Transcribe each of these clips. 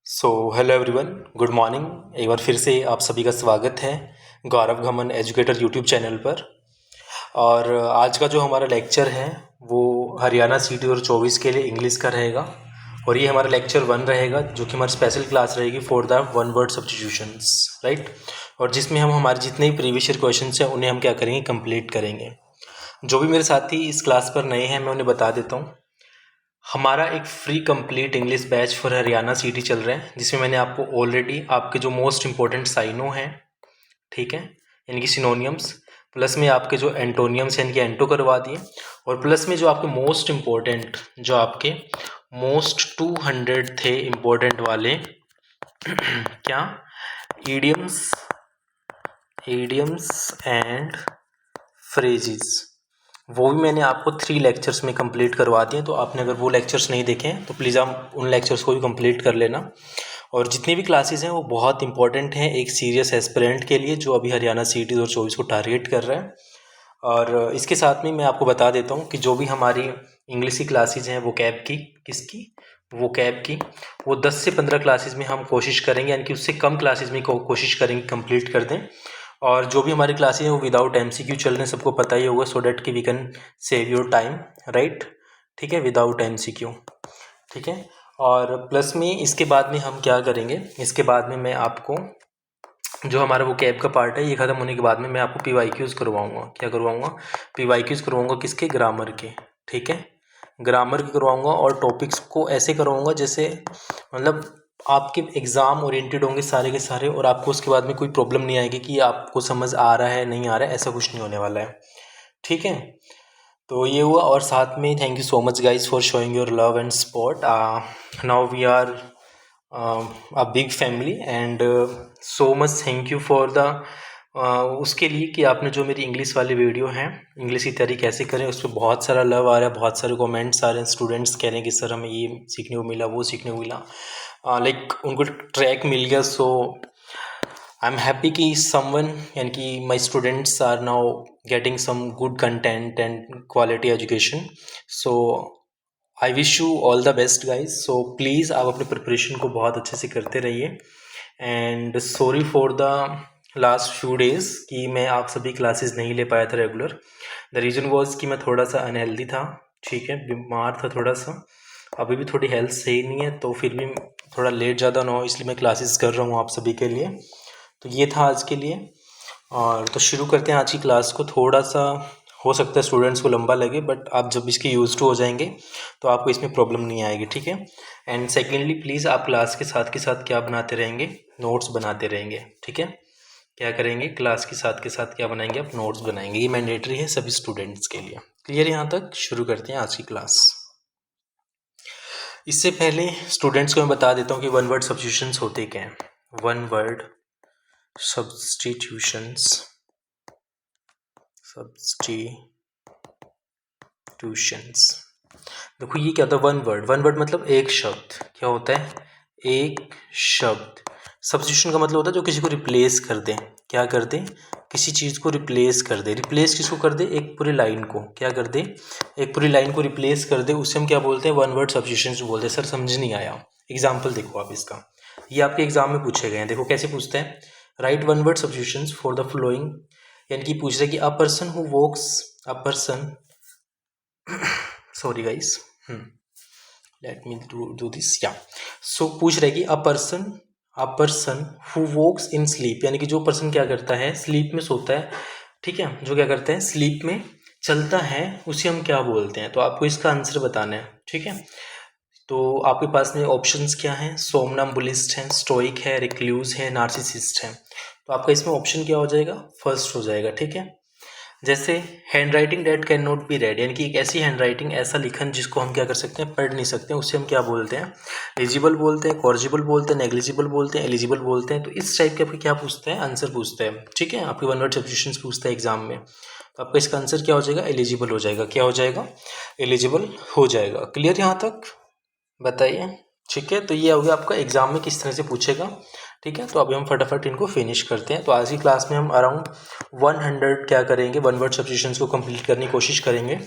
Hello everyone, good morning. एक बार फिर से आप सभी का स्वागत है गौरव घमन एजुकेटर यूट्यूब चैनल पर। और आज का जो हमारा लेक्चर है वो हरियाणा सी 2024 के लिए इंग्लिश का रहेगा। और ये हमारा लेक्चर 1 रहेगा, जो कि हमारी स्पेशल क्लास रहेगी for the one word substitutions, right. और जिसमें हम हमारे जितने भी प्रीवियस ईयर क्वेश्चन हैं उन्हें हम क्या करेंगे, कंप्लीट करेंगे। जो भी मेरे साथी इस क्लास पर नए हैं मैं उन्हें बता देता हूँ। हमारा एक free complete English batch for Haryana city चल रहा है, जिसमें मैंने आपको ऑलरेडी आपके जो मोस्ट इंपॉर्टेंट साइनो हैं, ठीक है, इनकी सिनोनियम्स, प्लस में आपके जो एंटोनियम्स हैं इनके एंटो करवा दिए। और प्लस में जो आपके मोस्ट इंपॉर्टेंट, जो आपके मोस्ट 200 थे इंपॉर्टेंट वाले क्या, ईडियम्स एंड फ्रेजेस, वो भी मैंने आपको 3 लेक्चर्स में कंप्लीट करवा दिए। तो आपने अगर वो लेक्चर्स नहीं देखे तो प्लीज़ आप उन लेक्चर्स को भी कंप्लीट कर लेना। और जितनी भी क्लासेस हैं वो बहुत इंपॉर्टेंट हैं एक सीरियस एस्पिरेंट के लिए, जो अभी हरियाणा CET 2024 को टारगेट कर रहा है। और इसके साथ में मैं आपको बता देता हूँ कि जो भी हमारी इंग्लिश की क्लासेज हैं वो कैब की, किसकी, वो कैब की, वो 10 से 15 क्लासेज में हम कोशिश करेंगे, यानी कि उससे कम क्लासेज में कोशिश करेंगे कंप्लीट कर दें। और जो भी हमारी क्लासेज हैं वो विदाउट MCQ चल रहे हैं, सबको पता ही होगा, सो डैट कि we can save your time, right. ठीक है, विदाउट MCQ, ठीक है। और प्लस में इसके बाद में हम क्या करेंगे, इसके बाद में मैं आपको जो हमारा वो कैब का पार्ट है ये ख़त्म होने के बाद में मैं आपको PYQs करवाऊँगा। क्या करवाऊँगा? PYQs करवाऊँगा, किसके, ग्रामर के, ठीक है, ग्रामर के करवाऊँगा। और टॉपिक्स को ऐसे करवाऊँगा जैसे मतलब आपके एग्ज़ाम ओरिएंटेड होंगे सारे के सारे, और आपको उसके बाद में कोई प्रॉब्लम नहीं आएगी कि आपको समझ आ रहा है नहीं आ रहा है, ऐसा कुछ नहीं होने वाला है, ठीक है। तो ये हुआ। और साथ में thank you so much guys for showing your love and support. Now we are a big family and so much thank you for the उसके लिए कि आपने जो मेरी इंग्लिश वाली वीडियो हैं, इंग्लिश की तैयारी कैसे करें, उस पर बहुत सारा लव आ रहा है, बहुत सारे कमेंट्स आ रहे हैं। स्टूडेंट्स कह रहे हैं कि सर हमें ये सीखने को मिला, वो सीखने को मिला, लाइक उनको ट्रैक मिल गया। सो आई एम हैप्पी कि समवन, यानी कि my students are now getting some good content and quality education. So I wish you all the best guys. So please आप अपने प्रिपरेशन को बहुत अच्छे से करते रहिए। And sorry for the last few days कि मैं आप सभी क्लासेस नहीं ले पाया था रेगुलर। द रीज़न वॉज कि मैं थोड़ा सा अनहेल्दी था, ठीक है, बीमार था थोड़ा सा। अभी भी थोड़ी हेल्थ सही नहीं है, तो फिर भी थोड़ा लेट ज़्यादा ना हो इसलिए मैं क्लासेस कर रहा हूँ आप सभी के लिए। तो ये था आज के लिए। और तो शुरू करते हैं आज की क्लास को। थोड़ा सा हो सकता है स्टूडेंट्स को लंबा लगे, बट आप जब इसके यूज टू हो जाएंगे तो आपको इसमें प्रॉब्लम नहीं आएगी, ठीक है। एंड सेकेंडली प्लीज़ आप क्लास के साथ क्या बनाते रहेंगे, नोट्स बनाते रहेंगे, ठीक है। क्या करेंगे, क्लास के साथ क्या बनाएंगे, आप नोट्स बनाएंगे। ये मैंडेटरी है सभी स्टूडेंट्स के लिए। क्लियर यहाँ तक? शुरू करते हैं आज की क्लास। इससे पहले स्टूडेंट्स को मैं बता देता हूँ कि वन वर्ड सब्स्टिट्यूशंस होते क्या हैं। वन वर्ड सब्स्टिट्यूशंस देखो ये क्या होता है, वन वर्ड मतलब एक शब्द। क्या होता है, एक शब्द। सब्स्टिट्यूशन का मतलब होता है जो किसी को रिप्लेस कर दे। क्या कर दे, किसी चीज़ को रिप्लेस कर दे। रिप्लेस किसको कर दे, एक पूरी लाइन को। क्या कर दे, एक पूरी लाइन को रिप्लेस कर दे, उससे हम क्या बोलते हैं, वन वर्ड सब्स्टिट्यूशन बोलते हैं। सर समझ नहीं आया, एग्जाम्पल देखो आप इसका। ये आपके एग्जाम में पूछे गए हैं, देखो कैसे पूछते हैं। Right one word substitutions for the following, यानी कि पूछ रहे कि a person who walks, a person sorry guys, let me do this, या सो पूछ रहे कि a person who walks in sleep, यानी कि जो पर्सन क्या करता है, स्लीप में सोता है, ठीक है, जो क्या करता है स्लीप में चलता है, उसे हम क्या बोलते हैं। तो आपको इसका आंसर बताना है, ठीक है। तो आपके पास में ऑप्शंस क्या हैं, सोमनम्बुलिस्ट है, स्टोइक है, रिक्लूज है, नार्सिसिस्ट है। तो आपका इसमें ऑप्शन क्या हो जाएगा, फर्स्ट हो जाएगा, ठीक है। जैसे hand writing date can not B red, यानी कि एक ऐसी हैंड राइटिंग, ऐसा लिखन जिसको हम क्या कर सकते हैं, पढ़ नहीं सकते, उससे हम क्या बोलते हैं, एलिजिबल बोलते हैं, कॉर्जिबल बोलते हैं, नेग्लिजिबल बोलते हैं, एलिजिबल बोलते हैं। तो इस टाइप के आपके क्या पूछते हैं, आंसर पूछते हैं, ठीक है। आपके वन वर्ड सब्स्टिट्यूशंस पूछता है एग्जाम में, तो आपका इसका आंसर क्या हो जाएगा, एलिजिबल हो जाएगा। क्या हो जाएगा, एलिजिबल हो जाएगा। क्लियर यहाँ तक, बताइए, ठीक है। तो ये हो गया आपका एग्जाम में किस तरह से पूछेगा, ठीक है। तो अभी हम फटाफट इनको फिनिश करते हैं। तो आज की क्लास में हम अराउंड 100 क्या करेंगे, वन वर्ड सब्स्टिट्यूशंस को कंप्लीट करने की कोशिश करेंगे।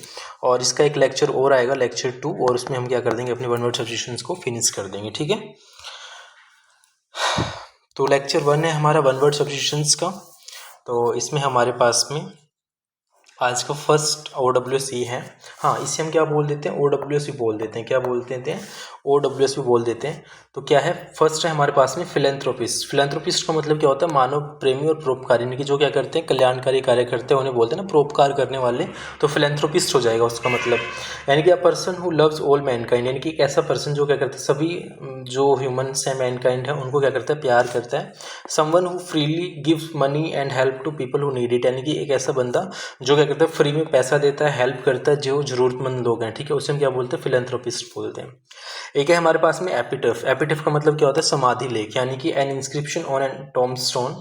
और इसका एक लेक्चर और आएगा, लेक्चर 2, और उसमें हम क्या कर देंगे, अपने वन वर्ड सब्स्टिट्यूशंस को फिनिश कर देंगे, ठीक है। तो लेक्चर 1 है हमारा वन वर्ड सब्स्टिट्यूशंस का। तो इसमें हमारे पास में आज का फर्स्ट OWC है। हाँ, इसे हम क्या बोल देते हैं, OWC बोल देते हैं। क्या बोलते हैं, OWC बोल देते हैं। तो क्या है, फर्स्ट है हमारे पास में फिलेंथ्रोपिस्ट। फिलेंथ्रोपिस्ट का मतलब क्या होता है, मानव प्रेमी और परोपकारी, यानी कि जो क्या करते हैं, कल्याणकारी कार्य करते हैं, उन्हें बोलते हैं ना परोपकार करने वाले। तो फिलेंथ्रोपिस्ट हो जाएगा उसका मतलब, यानी कि a person who loves all Mankind, यानी कि एक ऐसा पर्सन जो क्या करता है, सभी जो ह्यूमंस हैं, मैनकाइंड है, उनको क्या करता है, प्यार करता है। Someone who freely gives money and help to people who need it, यानी कि एक ऐसा बंदा जो क्या करता है, फ्री में पैसा देता है, हेल्प करता है जो ज़रूरतमंद लोग हैं, ठीक है, उसे हम क्या बोलते हैं, फिलेंथ्रोपिस्ट बोलते हैं। एक है हमारे पास में एपिटफ। एपिटफ का मतलब क्या होता है, समाधि लेख, यानी कि an inscription on an tombstone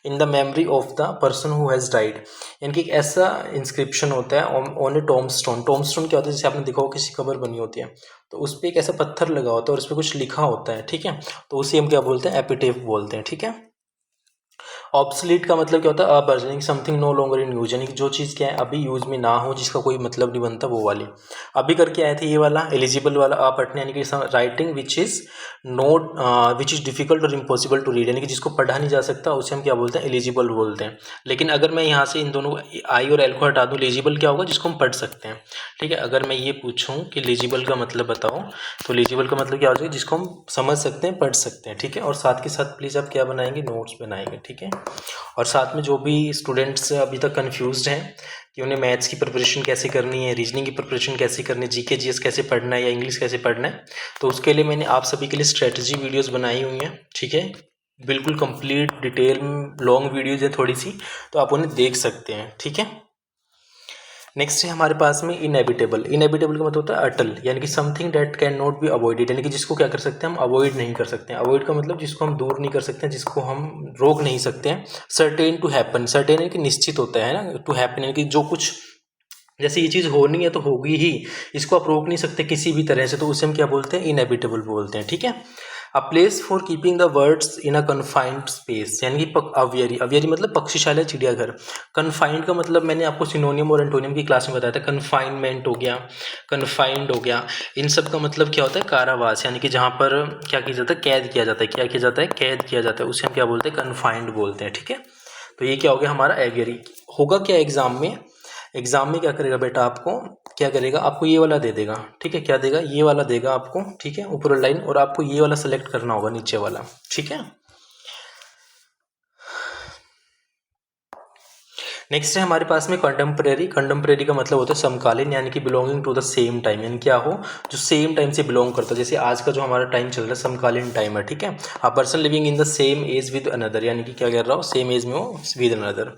in the memory of the person who has died, यानी कि एक ऐसा इंस्क्रिप्शन होता है ऑन ए टॉम्बस्टोन। टॉम्बस्टोन क्या होता है, जैसे आपने देखा हो किसी कब्र बनी होती है, तो उस पर एक ऐसा पत्थर लगा होता है और उस पर कुछ लिखा होता है, ठीक है, तो उसे हम क्या बोलते हैं, एपिटफ बोलते हैं, ठीक है। ऑब्सलीट का मतलब क्या होता है, अबर्जनिंग something no longer in use, यानी कि जो चीज़ क्या है अभी यूज में ना हो, जिसका कोई मतलब नहीं बनता, वो वाली। अभी करके आए थे ये वाला एलिजिबल वाला, अपटने, यानी कि राइटिंग विच इज डिफिकल्ट और इम्पॉसिबल टू रीड, यानी कि जिसको पढ़ा नहीं जा सकता, उसे हम क्या बोलते हैं, एलिजिबल बोलते हैं। लेकिन अगर मैं यहाँ से इन दोनों आई और एल को हटा दूँ, एलिजिबल क्या होगा, जिसको हम पढ़ सकते हैं, ठीक है। अगर मैं ये पूछूँ कि एलिजिबल का मतलब बताओ, तो एलिजिबल का मतलब क्या हो जाएगा, जिसको हम समझ सकते हैं, पढ़ सकते हैं, ठीक है। और साथ के साथ प्लीज़ आप क्या बनाएंगे, नोट्स बनाएंगे, ठीक है। और साथ में जो भी स्टूडेंट्स अभी तक कंफ्यूज्ड हैं कि उन्हें मैथ्स की प्रिपरेशन कैसे करनी है, रीजनिंग की प्रिपरेशन कैसे करनी है, जीके जीएस कैसे पढ़ना है या इंग्लिश कैसे पढ़ना है, तो उसके लिए मैंने आप सभी के लिए स्ट्रेटजी वीडियोस बनाई हुई हैं, ठीक है। बिल्कुल कंप्लीट डिटेल लॉन्ग वीडियोज है थोड़ी सी, तो आप उन्हें देख सकते हैं, ठीक है। नेक्स्ट है हमारे पास में इनएविटेबल। इनएविटेबल का मतलब होता है अटल, यानी कि something that can not be avoided, यानी कि जिसको क्या कर सकते हैं, हम अवॉइड नहीं कर सकते हैं। अवॉइड का मतलब जिसको हम दूर नहीं कर सकते हैं, जिसको हम रोक नहीं सकते हैं। सर्टेन टू हैपन, सर्टेन यानी कि निश्चित होता है ना, टू हैपन यानी कि जो कुछ, जैसे ये चीज़ होनी है तो होगी ही, इसको आप रोक नहीं सकते किसी भी तरह से, तो उसे हम क्या बोलते हैं, इनएविटेबल बोलते हैं, ठीक है। A place for keeping the words in a confined space, यानी कि अवियरी। अवियरी मतलब पक्षीशाला, चिड़ियाघर। कन्फाइंड का मतलब मैंने आपको सिनोनियम और एंटोनियम की क्लास में बताया था। कन्फाइनमेंट हो गया, कन्फाइंड हो गया, इन सब का मतलब क्या होता है, कारावास, यानी कि जहाँ पर क्या किया जाता है, कैद किया जाता है। क्या किया जाता है, कैद किया जाता है, उसे हम क्या बोलते हैं, कन्फाइंड बोलते हैं, ठीक है। तो ये क्या हो गया हमारा एवियरी। होगा क्या एग्जाम में, एग्जाम में क्या करेगा बेटा, आपको क्या करेगा, आपको ये वाला दे देगा, ठीक है। क्या देगा, ये वाला देगा आपको, ठीक है, ऊपर लाइन, और आपको ये वाला सेलेक्ट करना होगा, नीचे वाला, ठीक है। नेक्स्ट है हमारे पास में कंटेम्प्रेरी। कंटेम्प्रेरी का मतलब होता है समकालीन, यानी कि belonging to the same time, यानी क्या हो, जो सेम टाइम से बिलोंग करता है। जैसे आज का जो हमारा टाइम चल रहा है, समकालीन टाइम है, ठीक है। A person living in the same age with another, यानी कि क्या कर रहा हो, सेम एज में हो विद अनदर।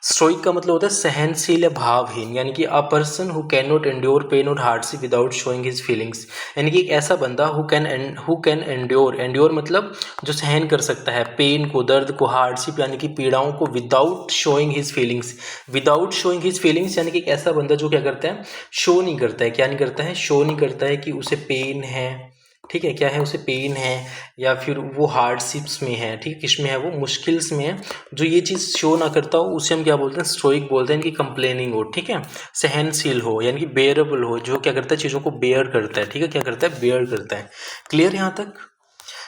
स्टोइक का मतलब होता है सहनशील या भावहीन, यानी कि a person who can not endure pain और hardship without showing his feelings, यानी कि एक ऐसा बंदा हु कैन एंड्योर मतलब जो सहन कर सकता है पेन को, दर्द को, हार्डशिप यानी कि पीड़ाओं को, without showing his feelings. Without showing his feelings यानी कि एक ऐसा बंदा जो क्या करता है, शो नहीं करता है। क्या नहीं करता है, शो नहीं करता है कि उसे पेन है, ठीक है, क्या है, उसे पेन है, या फिर वो हार्डशिप्स में है, ठीक है, किस में है, वो मुश्किल्स में है, जो ये चीज़ शो ना करता हो, उसे हम क्या बोलते हैं, स्टोइक बोलते हैं। इनकी कंप्लेनिंग हो, ठीक है, सहनशील हो, यानी कि बेयरेबल हो, जो क्या करता है, चीज़ों को बेयर करता है, ठीक है, क्या करता है, बेयर करता है। क्लियर यहाँ तक।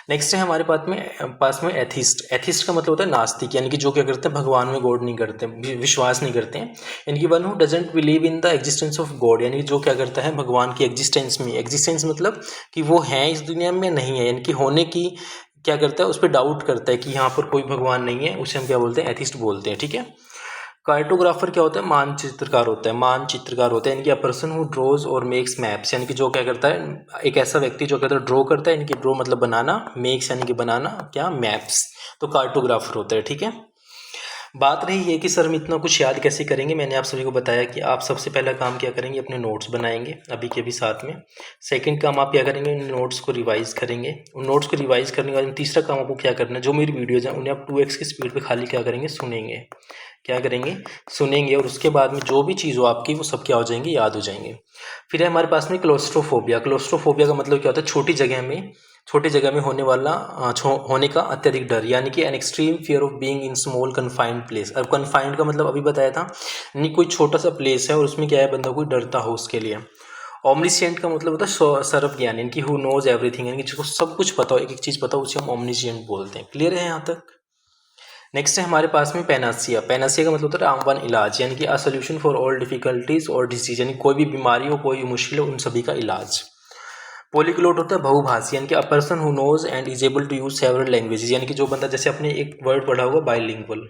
नेक्स्ट है हमारे पास में एथिस्ट। एथिस्ट का मतलब होता है नास्तिक, यानी कि जो क्या करते हैं, भगवान में गॉड नहीं करते, विश्वास नहीं करते हैं। यानी कि one who doesn't believe in the existence of God, यानी कि जो क्या करता है, भगवान की एग्जिस्टेंस में, एग्जिस्टेंस मतलब कि वो है इस दुनिया में, नहीं है, यानी कि होने की क्या करता है, उस पर डाउट करता है कि यहाँ पर कोई भगवान नहीं है, उसे हम क्या बोलते हैं, एथिस्ट बोलते हैं, ठीक है। कार्टोग्राफर क्या होता है, मानचित्रकार होता है, मानचित्रकार होता है, यानी कि अ पर्सन हु ड्रॉज और मेक्स मैप्स, यानी कि जो क्या करता है, एक ऐसा व्यक्ति जो कहता है ड्रॉ करता है, यानी कि ड्रॉ मतलब बनाना, मेक्स यानी कि बनाना, क्या, मैप्स, तो कार्टोग्राफर होता है, ठीक है। बात रही है कि सर हम इतना कुछ याद कैसे करेंगे, मैंने आप सभी को बताया कि आप सबसे पहला काम क्या करेंगे, अपने नोट्स बनाएंगे अभी के भी साथ में। सेकंड काम आप क्या करेंगे, उन नोट्स को रिवाइज करेंगे। उन नोट्स को रिवाइज करने के बाद तीसरा काम आपको क्या करना है, जो मेरी वीडियोज़ हैं उन्हें आप 2x की स्पीड पे खाली क्या करेंगे, सुनेंगे। क्या करेंगे, सुनेंगे, और उसके बाद में जो भी चीज़ हो आपकी, वो सब क्या हो जाएंगी, याद हो जाएंगे। फिर है हमारे पास में क्लोस्ट्रोफोबिया। क्लोस्ट्रोफोबिया का मतलब क्या होता है, छोटी जगह में होने का अत्यधिक डर, यानी कि an extreme fear of being in small confined place. अब कन्फाइंड का मतलब अभी बताया था, नहीं कोई छोटा सा प्लेस है और उसमें क्या है, बंदा कोई डरता हो उसके लिए। ओमनिशिएंट का मतलब होता है सर्वज्ञान, यानी कि हु नोज एवरीथिंग, यानी कि जिसको सब कुछ पता हो, एक एक चीज़ पता हो, उसे हम ओमनिशिएंट बोलते हैं। क्लियर है यहाँ तक? नेक्स्ट है हमारे पास में पैनासिया। पैनासिया का मतलब होता है रामबाण इलाज, यानी कि a solution for all difficulties और डिसीज, यानी कोई भी बीमारी हो, कोई भी मुश्किल हो, उन सभी का इलाज। पॉलीग्लोट होता है बहुभाषी, यानी कि a person who knows and is able to use several languages, यानी कि जो बंदा, जैसे अपने एक वर्ड पढ़ा होगा बाइलिंगुअल,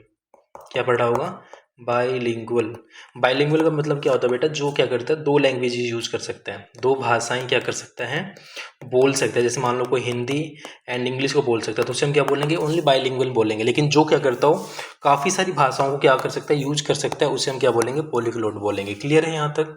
क्या पढ़ा होगा? बाइलिंगुअल। बाइलिंगुअल का मतलब क्या होता है बेटा? जो क्या करता है, दो लैंग्वेजेस यूज कर सकता है, दो भाषाएं क्या कर सकता है, बोल सकता है। जैसे मान लो कोई हिंदी एंड इंग्लिश को बोल सकता है, तो उसे हम क्या बोलेंगे? ओनली बाइलिंगुअल बोलेंगे। लेकिन जो क्या करता हो, काफ़ी सारी भाषाओं को क्या कर सकता है, यूज कर सकता है, उसे हम क्या बोलेंगे? पॉलीग्लोट बोलेंगे। क्लियर है यहाँ तक?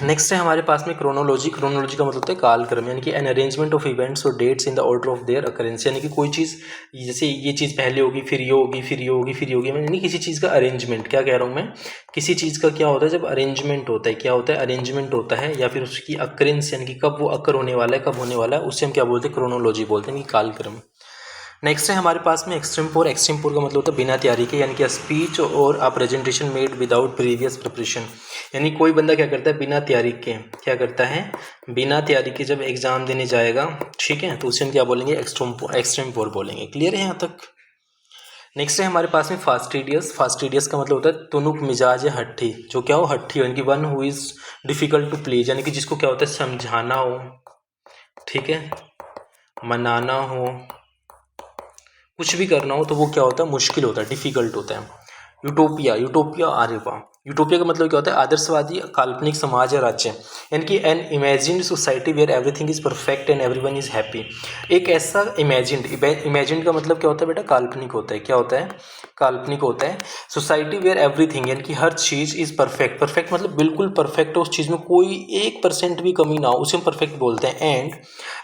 नेक्स्ट है हमारे पास में क्रोनोलॉजी। क्रोनोलॉजी का मतलब होता है कालक्रम, यानी कि एन अरेंजमेंट ऑफ इवेंट्स और dates in the order of their occurrence, यानी कि कोई चीज़, जैसे ये चीज़ पहले होगी, फिर ये होगी, फिर ये होगी, फिर ये होगी, यानी किसी चीज़ का अरेंजमेंट। क्या कह रहा हूँ मैं? किसी चीज़ का क्या होता है, जब अरेंजमेंट होता है, क्या होता है? अरेंजमेंट होता है, या फिर उसकी अकरेंस, यानी कि कब वो अकर होने वाला है, कब होने वाला है, उससे हम क्या बोलते हैं? क्रोनोलॉजी बोलते हैं, कि कालक्रम। नेक्स्ट है हमारे पास में एक्सट्रीमपोर। एक्सट्रीमपोर का मतलब होता है बिना तैयारी के, यानी कि स्पीच और a presentation made without previous preparation, यानी कोई बंदा क्या करता है? बिना तैयारी के क्या करता है? बिना तैयारी के जब एग्जाम देने जाएगा, ठीक है, तो उसे हम क्या बोलेंगे? एक्सट्रीमपोर बोलेंगे। क्लियर है यहाँ तक? नेक्स्ट है हमारे पास में फास्टिडियस। फास्टिडियस का मतलब होता है तुनुक मिजाज या हट्ठी, जो क्या हो? हट्ठी हो, यानी कि one who is difficult to please, यानी कि जिसको क्या होता है? समझाना हो, ठीक है, मनाना हो, कुछ भी करना हो, तो वो क्या होता है? मुश्किल होता है, डिफिकल्ट होता है। यूटोपिया। यूटोपिया आर्यपा। यूटोपिया का मतलब क्या होता है? आदर्शवादी काल्पनिक समाज या राज्य, यानी कि an imagined society where everything is perfect and everyone is happy. एक ऐसा इमेजिन्ड का मतलब क्या होता है बेटा? काल्पनिक होता है। क्या होता है? काल्पनिक होता है। सोसाइटी वेयर एवरीथिंग, यानी कि हर चीज़ इज परफेक्ट। परफेक्ट मतलब बिल्कुल परफेक्ट हो, उस चीज़ में कोई 1% भी कमी ना हो, उसे हम परफेक्ट बोलते हैं। एंड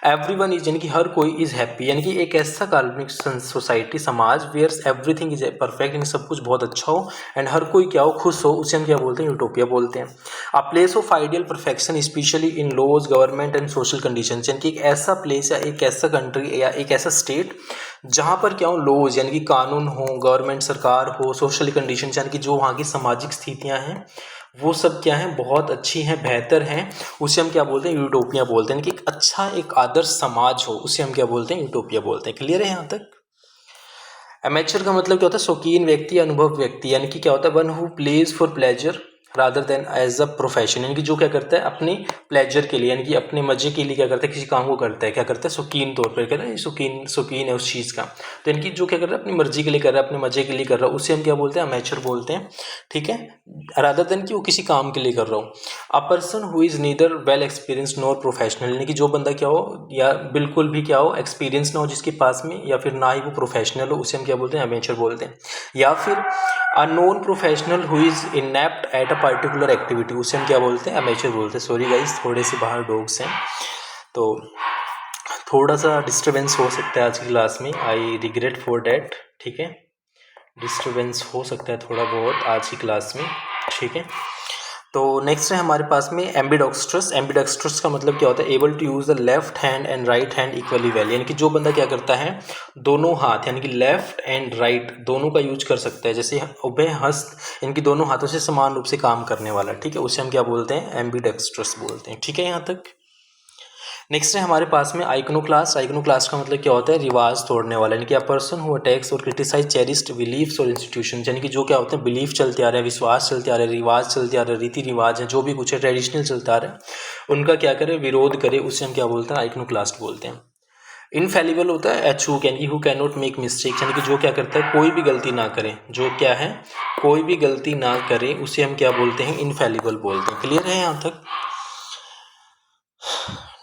एवरीवन इज, यानी कि हर कोई इज हैप्पी, यानी कि एक ऐसा काल्पनिक सोसाइटी, समाज, वेयर एवरीथिंग इज परफेक्ट, यानी सब कुछ बहुत अच्छा हो, एंड हर कोई क्या हो? खुश हो, उसे हम क्या बोलते हैं? यूटोपिया बोलते हैं। A place of ideal perfection especially in laws, government and social conditions, यानी कि एक ऐसा प्लेस या एक ऐसा कंट्री या एक ऐसा स्टेट जहाँ पर क्या हो? लॉज, यानी कि कानून हो, गवर्नमेंट सरकार हो, सोशल कंडीशन, यानी कि जो वहाँ की सामाजिक स्थितियाँ हैं, वो सब क्या है? बहुत अच्छी हैं, बेहतर हैं, उसे हम क्या बोलते हैं? यूटोपिया बोलते हैं। यानी कि एक अच्छा, एक आदर्श समाज हो, उसे हम क्या बोलते हैं? यूटोपिया बोलते हैं। क्लियर है यहाँ तक? एमेचर का मतलब क्या होता है? शौकीन व्यक्ति, अनुभव व्यक्ति, यानी कि क्या होता है? One who plays for pleasure rather than as a profession, यानी कि जो क्या करता है? अपने प्लेजर के लिए, यानी कि अपने मजे के लिए क्या करता है? किसी काम को करता है, क्या करता है? शौकीन तौर पर कहता है, शौकीन शौकीन है उस चीज़ का। तो यानी कि जो क्या कर रहा है? अपनी मर्जी के लिए कर रहा है, अपने मजे के लिए कर रहा है, उसे हम क्या बोलते हैं? अमेचर बोलते हैं। ठीक है, रादर देन कि वो किसी काम के लिए कर रहा हो। अ person who is neither well experience nor professional, यानी कि जो बंदा क्या हो, या बिल्कुल भी क्या हो? एक्सपीरियंस ना हो जिसके पास में, या फिर ना ही वो प्रोफेशनल हो, उसे हम क्या बोलते हैं? अमेचर बोलते हैं। या फिर a non professional who is inept at a particular activity, उसे हम क्या बोलते हैं? अमेचर बोलते हैं। सॉरी गाइस, थोड़े से बाहर डॉग्स हैं, तो थोड़ा सा डिस्टर्बेंस हो सकता है आज की क्लास में, आई रिग्रेट फॉर डैट। ठीक है, डिस्टर्बेंस हो सकता है थोड़ा बहुत आज की क्लास में, ठीक है। तो नेक्स्ट है हमारे पास में एम्बिडेक्स्ट्रस। एम्बिडेक्स्ट्रस का मतलब क्या होता है? Able to use the left hand and right hand equally well, यानी कि जो बंदा क्या करता है? दोनों हाथ, यानी कि लेफ्ट एंड राइट दोनों का यूज कर सकता है, जैसे उभय हस्त, इनकी दोनों हाथों से समान रूप से काम करने वाला, ठीक है, उसे हम क्या बोलते हैं? एम्बिडेक्स्ट्रस बोलते हैं। ठीक है यहाँ तक। नेक्स्ट है हमारे पास में आइकनोक्लास्ट। आइकनोक्लास्ट का मतलब क्या होता है? रिवाज तोड़ने वाला, यानी कि अ पर्सन हु अटैक्स और क्रिटिसाइज चेरिस्ड बिलीफ्स और इंस्टीट्यूशन, यानी कि जो क्या होते हैं? बिलीफ चलते आ रहे हैं, विश्वास चलते आ रहे हैं, रिवाज चलते आ रहे हैं, रीति रिवाज है, जो भी कुछ है ट्रेडिशनल चलता आ रहा है, उनका क्या करे? विरोध करे, उसे हम क्या बोलते हैं? आइकनोक्लास्ट बोलते हैं। इनफेलिबल होता है एचूक, यानी कि who can not make mistakes, यानी कि जो क्या करता है? कोई भी गलती ना करे, जो क्या है? कोई भी गलती ना करे, उसे हम क्या बोलते हैं? इनफेलिबल बोलते हैं। क्लियर है यहाँ तक।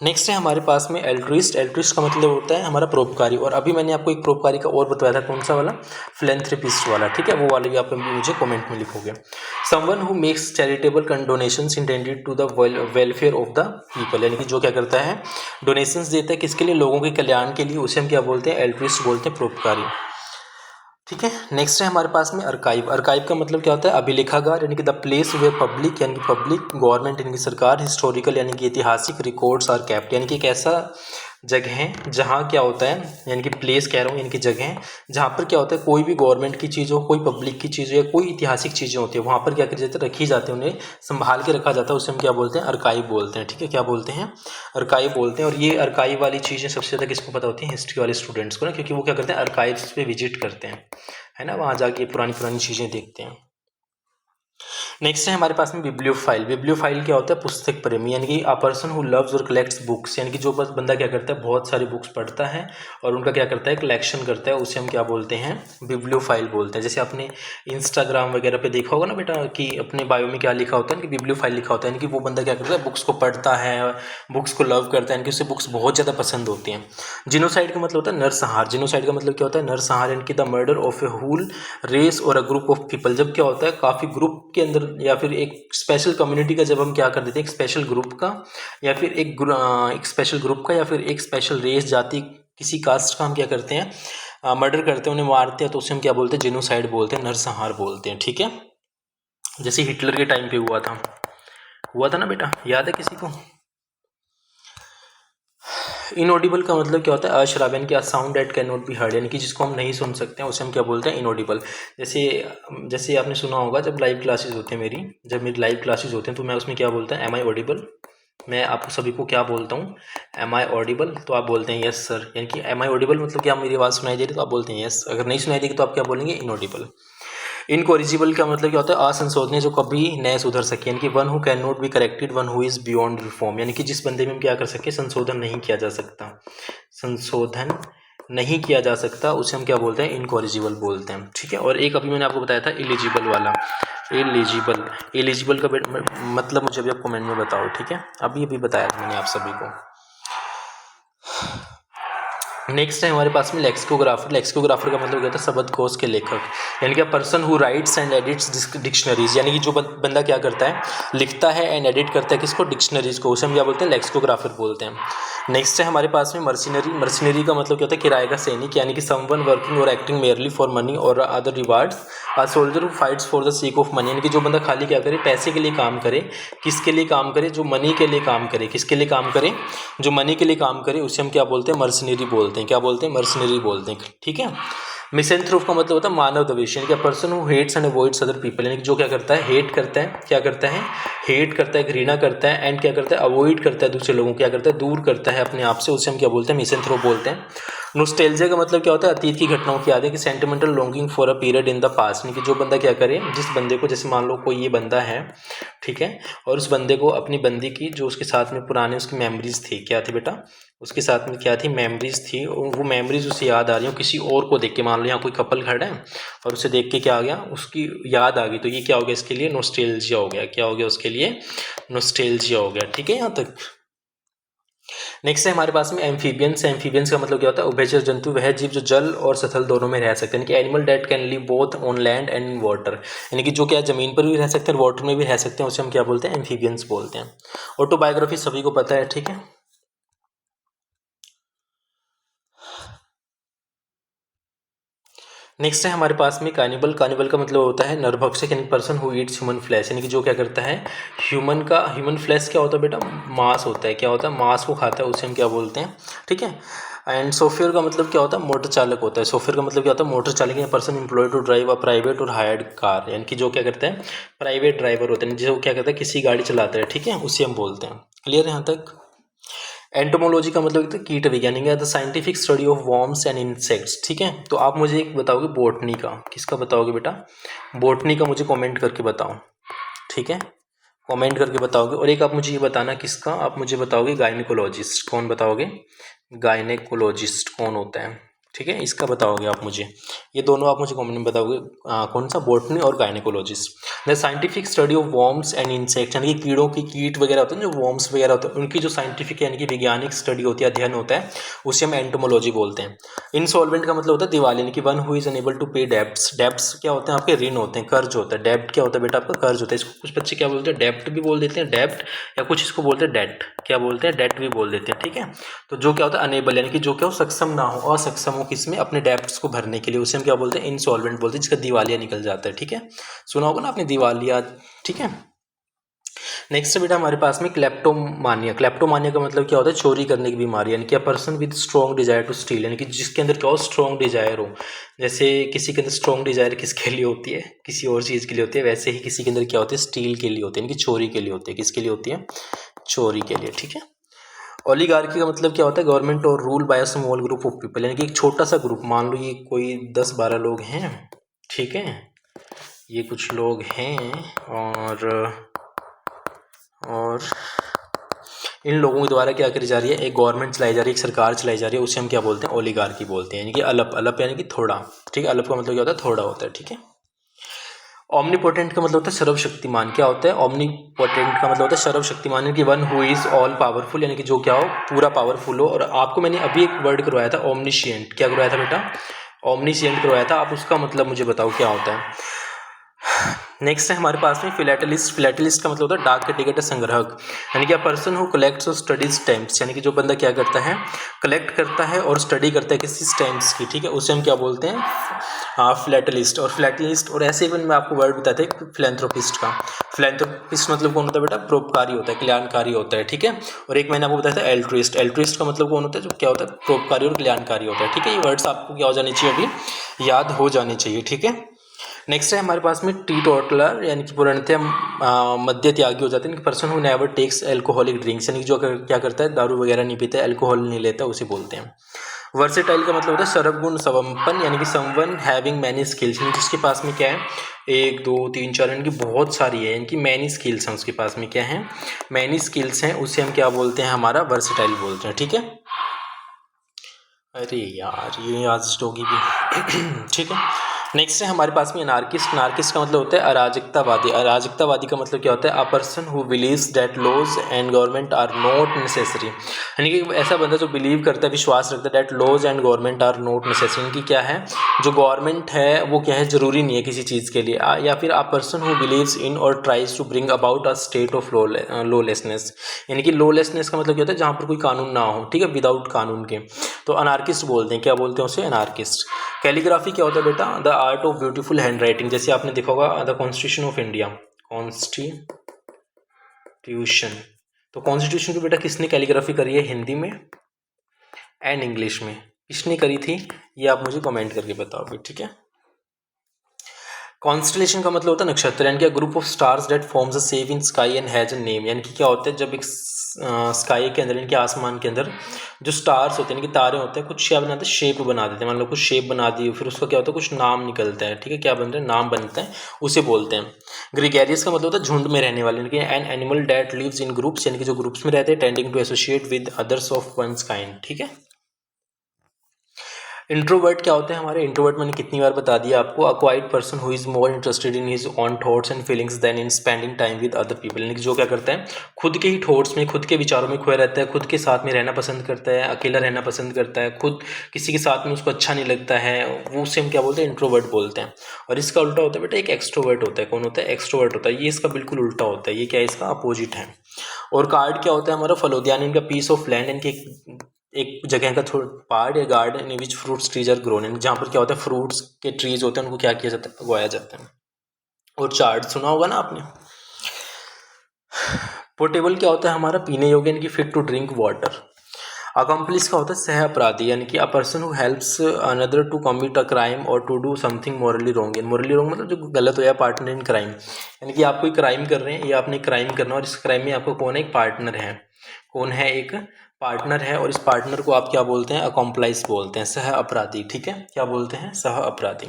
नेक्स्ट है हमारे पास में एल्ट्रिस्ट। एल्ट्रिस्ट का मतलब होता है हमारा परोपकारी, और अभी मैंने आपको एक परोपकारी का और बताया था, कौन सा वाला? फिलैंथ्रोपिस्ट वाला, ठीक है, वो वाला भी आप मुझे कमेंट में लिखोगे। Someone who makes charitable donations intended to the welfare of the people, यानी कि जो क्या करता है? डोनेशंस देता है किसके लिए? लोगों के कल्याण के लिए, उसे हम क्या बोलते हैं? एल्ट्रिस्ट बोलते हैं, परोपकारी। ठीक है, नेक्स्ट है हमारे पास में अर्काइव। अर्काइव का मतलब क्या होता है? अभिलेखागार, यानी कि द प्लेस वे पब्लिक, यानी कि पब्लिक, गवर्नमेंट यानी कि सरकार, हिस्टोरिकल यानी कि ऐतिहासिक, रिकॉर्ड्स आर कैप्ट, यानी कि एक ऐसा जगहें जहाँ क्या होता है, यानी कि प्लेस कह रहा हूँ, यानी कि जगहें जहाँ पर क्या होता है कोई भी गवर्नमेंट की चीज़ हो, कोई पब्लिक की चीज़ हो या कोई ऐतिहासिक चीज़ें होती है, वहाँ पर क्या करी जाती है, रखी जाती है, उन्हें संभाल के रखा जाता है, उसे हम क्या बोलते हैं, अर्काइव बोलते हैं। ठीक है, क्या बोलते हैं, अर्काइव बोलते हैं। और ये अर्काइव वाली चीज़ें सबसे ज़्यादा किसको पता होती है, हिस्ट्री वाले स्टूडेंट्स को ना, क्योंकि वो क्या करते हैं, अर्काइव्स पे विजिट करते हैं, है ना, वहाँ जाके पुरानी चीज़ें देखते हैं। नेक्स्ट है हमारे पास में बिब्लियोफाइल। बिब्लियोफाइल क्या होता है, पुस्तक प्रेमी, यानी कि अ पर्सन हु लव्स और कलेक्ट्स बुक्स, यानी कि जो बस बंदा क्या करता है, बहुत सारी बुक्स पढ़ता है और उनका क्या करता है, कलेक्शन करता है, उसे हम क्या बोलते हैं, बिब्लियोफाइल बोलते हैं। जैसे आपने इंस्टाग्राम वगैरह पे देखा होगा ना बेटा, कि अपने बायो में क्या लिखा होता है कि बिब्लियोफाइल लिखा होता है, यानी कि वो बंदा क्या करता है, बुक्स को पढ़ता है, बुक्स को लव करता है, यानी कि उसे बुक्स बहुत ज़्यादा पसंद होती हैं। जिनोसाइड का मतलब होता है नरसंहार। जिनोसाइड का मतलब क्या होता है, नरसंहार, यानी कि the murder of a whole race or a group of people. जब क्या होता है, काफ़ी ग्रुप के अंदर या फिर एक स्पेशल कम्युनिटी का जब हम क्या कर देते हैं, एक स्पेशल ग्रुप का या फिर एक स्पेशल ग्रुप का या फिर एक स्पेशल रेस, जाति, किसी कास्ट का हम क्या करते हैं, मर्डर करते हैं, उन्हें मारते हैं, तो उसे हम क्या बोलते हैं, जेनोसाइड बोलते हैं, नरसंहार बोलते हैं। ठीक है, जैसे हिटलर के टाइम पे हुआ था ना बेटा, याद है किसी को। इनऑडिबल का मतलब क्या होता है, अश्राव्य, यानी कि a sound that can not be heard, यानी कि जिसको हम नहीं सुन सकते हैं, उसे हम क्या बोलते हैं, इनऑडिबल। जैसे जैसे आपने सुना होगा, जब लाइव क्लासेस होते हैं जब मेरी लाइव क्लासेस होते हैं, तो मैं उसमें क्या बोलता हूँ, एम आई ऑडिबल। मैं आप सभी को क्या बोलता हूँ, एम आई ऑडिबल, तो आप बोलते हैं यस सर, यानी कि एम आई ऑडिबल मतलब कि आप मेरी आवाज़ सुनाई दे रही, तो आप बोलते हैं यस। अगर नहीं सुनाई देगी तो आप क्या बोलेंगे, इनऑडिबल। इनकोरिजिबल का मतलब क्या होता है, असंशोधनीय, जो कभी न सुधर सके, यानी कि one who can not be corrected, one who is beyond reform, यानी कि जिस बंदे में हम क्या कर सके, संशोधन नहीं किया जा सकता, संशोधन नहीं किया जा सकता, उसे हम क्या बोलते हैं, इनकोरिजिबल बोलते हैं। ठीक है, और एक अभी मैंने आपको बताया था इलिजिबल वाला, एलिजिबल का मतलब मुझे अभी आप कमेंट में बताओ। ठीक है, अभी बताया था मैंने आप सभी को। नेक्स्ट है हमारे पास में लेक्सिकोग्राफर। लेक्सिकोग्राफर का मतलब क्या होता है, शब्दकोश के लेखक, यानी कि person who rights and edits dictionaries, यानी कि जो बंदा क्या करता है, लिखता है एंड एडिट करता है किसको, डिक्शनरीज को, उसे हम क्या बोलते हैं, लेक्सिकोग्राफर बोलते हैं। नेक्स्ट है हमारे पास में मर्सिनरी। मर्सिनरी का मतलब क्या होता है, किराए का सैनिक, यानी कि समवन वर्किंग और एक्टिंग मेयरली फॉर मनी और other rewards, a soldier who fights for the sake of money, यानी कि जो बंदा खाली क्या करे, पैसे के लिए काम करे, किसके लिए काम करे, जो मनी के लिए काम करे, किसके लिए काम करे, जो मनी के लिए काम करे, उसे हम क्या बोलते हैं, मर्सिनरी बोलते हैं। क्या बोलते हैं, मर्सिनरी बोलते हैं। ठीक है, मिसेंथ्रोप का मतलब होता है मानव द्वेष, यानी कि person who hates and avoids other people, यानी कि जो क्या करता है, हेट करता है, क्या करता है, हेट करता है, घृणा करता है, एंड क्या करता है, अवॉइड करता है, दूसरे लोगों को क्या करता है, दूर करता है अपने आप से, उसे हम क्या बोलते हैं, मिसेंथ्रोप बोलते हैं। नोस्टैल्जिया का मतलब क्या होता है, अतीत की घटनाओं की याद है, कि sentimental longing for a period in the past, यानी कि जो बंदा क्या करे, जिस बंदे को, जैसे मान लो कोई ये बंदा है, ठीक है, और उस बंदे को अपनी बंदी की, जो उसके साथ में पुराने उसकी मेमोरीज थी, क्या थी बेटा, उसके साथ में क्या थी, मेमोरीज थी, और वो मेमोरीज उसे याद आ रही हो किसी और को देख के, मान लो यहाँ कोई कपल खड़ा है और उसे देख के क्या आ गया, उसकी याद आ गई, तो ये क्या हो गया, इसके लिए नोस्टैल्जिया हो गया। क्या हो गया, उसके लिए नोस्टैल्जिया हो गया। ठीक है, यहाँ तक। नेक्स्ट है हमारे पास में एम्फीबियंस। एम्फीबियंस का मतलब क्या होता है, उभयचर जंतु, वह जीव जो जल और सतल दोनों में रह सकते हैं, यानी कि animal that can live both on land and in water, यानी कि जो क्या जमीन पर भी रह सकते हैं, वाटर में भी रह सकते हैं, उसे हम क्या बोलते हैं, एम्फीबियंस बोलते हैं। ऑटोबायोग्राफी सभी को पता है। ठीक है, नेक्स्ट है हमारे पास में कानिबल। कानिबल का मतलब होता है नरभक्षक, यानी person who Yeats human flesh, यानी कि जो क्या करता है, ह्यूमन फ्लैश क्या होता है बेटा, मांस होता है, क्या होता है, मांस को खाता है, उसे हम क्या बोलते हैं। ठीक है, एंड सोफियर का मतलब क्या होता है, मोटर चालक होता है। सोफियर का मतलब क्या होता है, मोटर चालक, या person employed to drive a private or hired car, यानी कि जो क्या करते हैं, प्राइवेट ड्राइवर होते हैं, जो क्या करता है, किसी गाड़ी चलाता है। ठीक है, उसे हम बोलते हैं। क्लियर है यहाँ तक। एंटोमोलॉजी का मतलब होता है कीट विज्ञान, the scientific study of worms and insects. ठीक है, तो आप मुझे एक बताओगे बोटनी का, किसका बताओगे बेटा, बोटनी का मुझे कमेंट करके बताओ। ठीक है, कमेंट करके बताओगे। और एक आप मुझे ये बताना किसका, आप मुझे बताओगे गायनिकोलॉजिस्ट, कौन बताओगे, गायनिकोलॉजिस्ट कौन होता है। ठीक है, इसका बताओगे आप मुझे, ये दोनों आप मुझे कमेंट में बताओगे, कौन सा, बोटनी और gynaecologist. The scientific study of worms and insects, यानी कि कीड़ों की, कीट वगैरह होते हैं, जो वॉर्म्स वगैरह होते हैं, उनकी जो साइंटिफिक यानी कि वैज्ञानिक स्टडी होती है, अध्ययन होता है, उसे हम एंटोमोलॉजी बोलते हैं। इंसॉल्वेंट का मतलब होता है दिवालिया, यानी कि one who is unable to pay debts. Debts क्या होते हैं, आपके ऋण होते हैं, कर्ज होता है। डेब्ट क्या होता है बेटा, आपका कर्ज होता है। इसको कुछ बच्चे क्या बोलते हैं, डेब्ट भी बोल देते हैं, डेब्ट, या कुछ इसको बोलते हैं डेट, क्या बोलते हैं, डेट भी बोल देते हैं। ठीक है, तो जो क्या होता है, अनेबल, यानी कि जो क्या हो, सक्षम ना हो, असक्षम हो किसमें, अपने डेब्ट्स को भरने के लिए, उसे हम क्या बोलते हैं, इंसॉल्वेंट बोलते हैं, जिसका दिवालिया निकल जाता है। ठीक है, सुना होगा ना आपने दिवालिया। ठीक है, नेक्स्ट बेटा हमारे पास में क्लेप्टोमानिया। क्लेप्टोमानिया का मतलब क्या होता है? चोरी करने की बीमारी, यानी कि a person with strong desire to steal, यानी कि जिसके अंदर क्या हो? स्ट्रॉन्ग डिजायर हो। जैसे किसी के अंदर स्ट्रॉन्ग डिजायर किसके लिए होती है? किसी और चीज़ के लिए होती है। वैसे ही किसी के अंदर क्या होती है? स्टील के लिए होती है, यानी कि चोरी के लिए होती है। किसके लिए होती है? चोरी के लिए। ठीक है। ओलिगार्की का मतलब क्या होता है? गवर्नमेंट और rule by a small group of people, यानी कि एक छोटा सा ग्रुप, मान लो ये कोई 10-12 लोग हैं, ठीक है, ये कुछ लोग हैं और इन लोगों के द्वारा क्या करी जा रही है? एक गवर्नमेंट चलाई जा रही है, एक सरकार चलाई जा रही है, उसे हम क्या बोलते हैं? ओलिगार्की बोलते हैं, यानी कि अलप। अलप यानी कि थोड़ा। ठीक है, अलप का मतलब क्या होता है? थोड़ा होता है। ठीक है। ओमनीपोटेंट का मतलब होता है सर्वशक्तिमान। क्या होता है? ओमनीपोटेंट का मतलब होता है सर्वशक्तिमान, यानी कि one who is all powerful, यानी कि जो क्या हो? पूरा पावरफुल हो। और आपको मैंने अभी एक वर्ड करवाया था ओमनिशिएंट। क्या करवाया था बेटा? ओमनिशिएंट करवाया था। आप उसका मतलब मुझे बताओ क्या होता है। नेक्स्ट है हमारे पास में फिलेटलिस्ट। फिलेटलिस्ट का मतलब होता है डाक के टिकट संग्राहक, यानी कि अ पर्सन हु कलेक्ट्स और स्टडीज स्टैम्प्स, यानी कि जो बंदा क्या करता है? कलेक्ट करता है और स्टडी करता है किसी स्टैम्प्स की। ठीक है, उसे हम क्या बोलते हैं? हाँ, फिलेटलिस्ट। और फिलेटलिस्ट और ऐसे ही मैं आपको वर्ड बताते हैं फिलेंथ्रोपिस्ट का। फिलेंथ्रोपिस्ट मतलब कौन होता है बेटा? परोपकारी होता है, कल्याणकारी होता है। ठीक है। और एक मैंने आपको बताया था एल्ट्रुइस्ट। एल्ट्रुइस्ट का मतलब कौन होता है? जो क्या होता है? परोपकारी और कल्याणकारी होता है। ठीक है, ये वर्ड्स आपको क्या हो जाने चाहिए? अभी याद हो जाने चाहिए। ठीक है। नेक्स्ट है हमारे पास में टी टोटलर, यानी कि पूर्णतः मद्य त्यागी हो जाते हैं। Person who never takes alcoholic drinks, यानी कि जो क्या करता है? दारू वगैरह नहीं पीता है, एल्कोहल नहीं लेता, उसे बोलते हैं। वर्सेटाइल का मतलब होता है सर्वगुण संपन्न, यानी कि समवन हैविंग मैनी स्किल्स, यानी जिसके पास में क्या है? 1 2 3 4, यानी कि बहुत सारी है, यानी कि मैनी स्किल्स हैं उसके पास में। क्या है? मैनी स्किल्स हैं, उसे हम क्या बोलते हैं? हमारा वर्सेटाइल बोलते हैं। ठीक है। अरे यार, ये आज होगी भी। ठीक है। नेक्स्ट है हमारे पास में अनार्किस्ट। अनार्किस्ट का मतलब होता है अराजकतावादी। अराजकतावादी का मतलब क्या होता है? A person who believes that laws and government are not necessary, यानी कि ऐसा बंदा जो बिलीव करता है, विश्वास रखता है that laws and government are not necessary, यानी कि क्या है? जो गवर्नमेंट है वो क्या है? जरूरी नहीं है किसी चीज़ के लिए। या फिर a person who believes in और tries to bring about a state of lawlessness, यानी कि लॉलेसनेस का मतलब क्या होता है? जहाँ पर कोई कानून ना हो। ठीक है, विदाउट कानून के, तो अनार्किस्ट बोलते हैं। क्या बोलते हैं उसे? अनार्किस्ट। कैलीग्राफी क्या होता है बेटा? The art of beautiful hand writing. जैसे आपने देखा होगा the constitution of India, constitution. तो कॉन्स्टिट्यूशन की बेटा किसने कैलीग्राफी करी है? हिंदी में एंड इंग्लिश में। किसने करी थी? ये आप मुझे कमेंट करके बताओगे। ठीक है। कॉन्स्टलेशन का मतलब होता है नक्षत्र, यानी कि group of stars that forms a shape in sky and has a name, यानी कि क्या होता है? जब एक स्काई के अंदर, यानी कि आसमान के अंदर जो स्टार्स होते हैं, यानी कि तारे होते हैं, कुछ क्या बनाते हैं? शेप बना देते हैं। मान लो कुछ शेप बना दी, फिर उसका क्या होता है? कुछ नाम निकलता है। ठीक है, क्या बनता है? नाम बनता है, उसे बोलते हैं। ग्रीगेरियस का मतलब होता है झुंड में रहने वाले, यानी कि an animal that lives in groups, यानी कि जो ग्रुप्स में रहते हैं, tending to associate with others of one's kind. ठीक है। इंट्रोवर्ट क्या होते हैं हमारे? इंट्रोवर्ट मैंने कितनी बार बता दिया आपको? A quiet person who is more interested in his own thoughts and feelings than in spending time with other people, यानी कि जो क्या करता है? खुद के ही थॉट्स में, खुद के विचारों में खोया रहता है, खुद के साथ में रहना पसंद करता है, अकेला रहना पसंद करता है, खुद किसी के साथ में उसको अच्छा नहीं लगता है, वो उसे हम क्या बोलते हैं? इंट्रोवर्ट बोलते हैं। और इसका उल्टा होता है बेटा, एक एक्सट्रोवर्ट होता है। कौन होता है? एक्सट्रोवर्ट होता है। ये इसका बिल्कुल उल्टा होता है। ये क्या है? इसका अपोजिट है। और कार्ड क्या होता है हमारा? फलोद्यान, इनका पीस ऑफ लैंड, इनके एक जगह का थोड़ा पार्ट या garden in which fruits trees are grown, जहाँ पर क्या होता है? फ्रूट्स के ट्रीज होते हैं, उनको क्या किया जाता है? उगाया जाता है। और चार्ट सुना होगा ना आपने। पोर्टेबल क्या होता है हमारा? पीने योग्य, यानी कि fit to drink water. Accomplice का होता है सह अपराधी, यानी कि a person who helps another to commit a crime और to do something morally wrong. Morally wrong मतलब जो गलत हो या पार्टनर इन क्राइम, यानी कि आप कोई क्राइम कर रहे हैं या आपने क्राइम करना, और इस क्राइम में आपको कौन है? एक पार्टनर है। कौन है? एक पार्टनर है, और इस पार्टनर को आप क्या बोलते हैं? अकॉम्प्लाइस बोलते हैं, सह अपराधी। ठीक है, क्या बोलते हैं? सह अपराधी।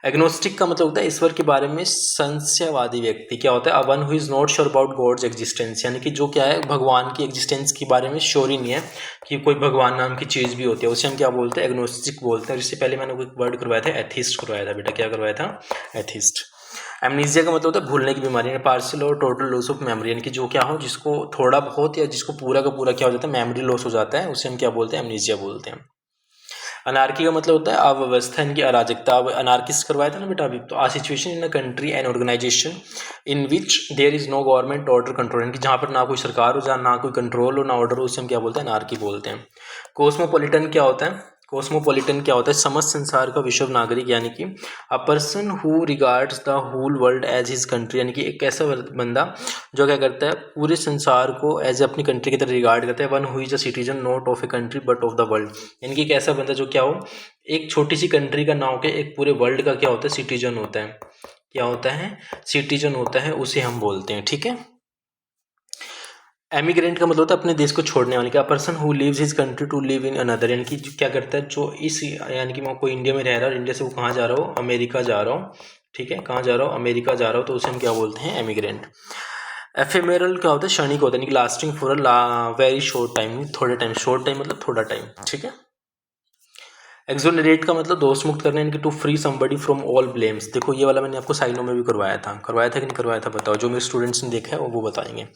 एग्नोस्टिक का मतलब होता है ईश्वर के बारे में संशयवादी व्यक्ति। क्या होता है? One who is not sure about God's existence, यानी कि जो क्या है? भगवान की एग्जिस्टेंस के बारे में श्योर ही नहीं है कि कोई भगवान नाम की चीज़ भी होती है, उसे हम क्या बोलते हैं? एग्नोस्टिक बोलते हैं। इससे पहले मैंने कोई वर्ड करवाया था, एथिस्ट करवाया था बेटा। क्या करवाया था? एथिस्ट। एमनीजिया का मतलब होता है भूलने की बीमारी, पार्शियल और टोटल लॉस ऑफ मेमोरी, यानी कि जो क्या हो? जिसको थोड़ा बहुत या जिसको पूरा का पूरा क्या हो जाता है? मेमोरी लॉस हो जाता है, उसे हम क्या बोलते हैं? एमनीजिया बोलते हैं। अनार्की का मतलब होता है अव्यवस्था, इनकी अराजकता। अनार्किस्ट करवाया था ना बेटा अभी। तो a situation in a country and organisation in which there is no government order control, यानी कि जहाँ पर ना कोई सरकार हो, जहाँ ना कोई कंट्रोल हो, ना ऑर्डर हो, उसे हम क्या बोलते हैं? अनार्की बोलते हैं। कोस्मोपॉलिटन क्या होता है? कॉस्मोपॉलिटन क्या होता है? समस्त संसार का विश्व नागरिक, यानी कि a person who regards the whole world as his country, यानी कि एक ऐसा बंदा जो क्या करता है, पूरे संसार को एज अपनी कंट्री की तरह रिगार्ड करता है। One who is a citizen not of a country but of the world, यानी कि एक ऐसा बंदा जो क्या हो, एक छोटी सी कंट्री का ना होकर एक पूरे वर्ल्ड का क्या होता है, सिटीजन होता है। क्या होता है? सिटीजन होता है, उसे हम बोलते हैं। ठीक है। एमिग्रेंट का मतलब होता है अपने देश को छोड़ने वाले का। Person who leaves his country to live in another, यानी कि क्या करता है, जो इस, यानी कि मैं कोई इंडिया में रह रहा है और इंडिया से वो कहाँ जा रहा हो, अमेरिका जा रहा हूँ। ठीक है, कहाँ जा रहा हूँ, अमेरिका जा रहा हूँ, तो उसे हम क्या बोलते हैं, एमिग्रेंट। एफेमेरल क्या होता है, क्षणिक होता है, यानी कि lasting for a very short time, थोड़े टाइम, शॉर्ट टाइम मतलब थोड़ा टाइम। ठीक है। एक्सोनरेट का मतलब दोष मुक्त करना, यानी कि to free somebody from all blames. देखो ये वाला मैंने आपको साइनों में भी करवाया था कि नहीं करवाया था, बताओ। जो मेरे स्टूडेंट्स ने देखा है वो बताएंगे।